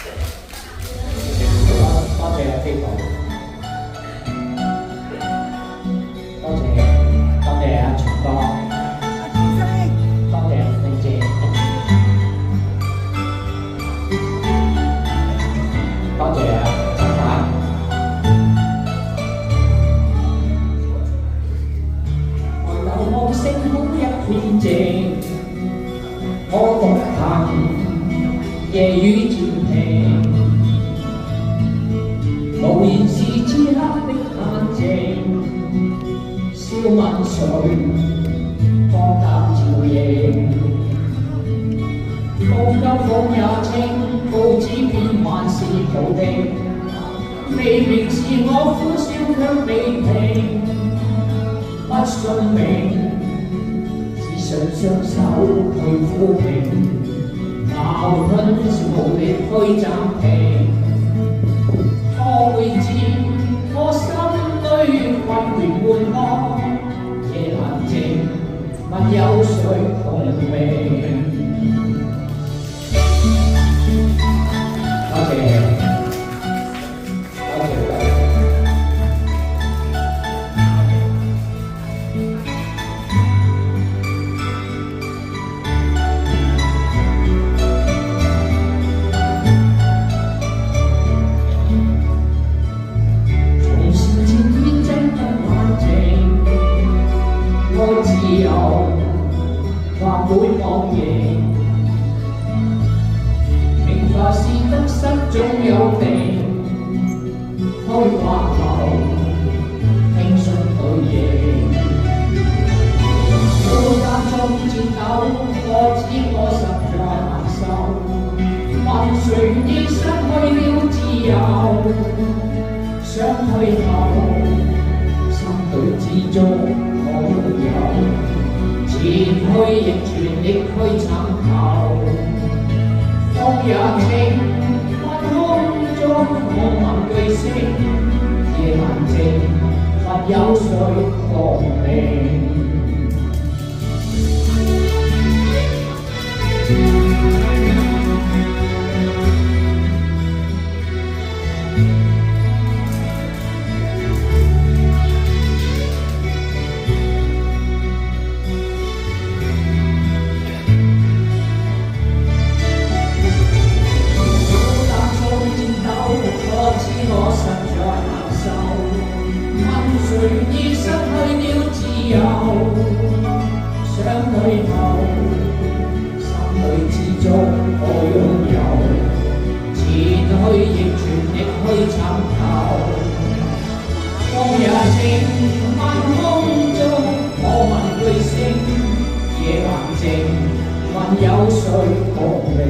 多謝飛哥，多謝阿全哥，多謝麗姐，多謝陳凡。外頭望星空一片靜，我獨行夜雨漸停。無言是此刻的安靜，笑問誰放膽照應？報金風也清，報紙變幻是無定，未明是我呼嘯卻未停，不信命，只想雙手去撫平，矛盾是無力去暫停。我會知我心裏混亂滿腔，夜闌靜，問有誰共鳴？多謝，多謝。自由或會忘形，明白是得失總有定，開掛後輕鬆對應。孤單中戰鬥，我知我實在難受。問誰已失去了自由？想退後，心裏之中。我擁有，前去亦全力去尋求。風也清，晚空中我問句星，夜闌靜，問有誰共鳴？誰已失去了自由？想退後，心裏之中我擁有，前去亦全力去尋求。風也清，晚空中我問句星，夜闌靜，問有誰共鳴？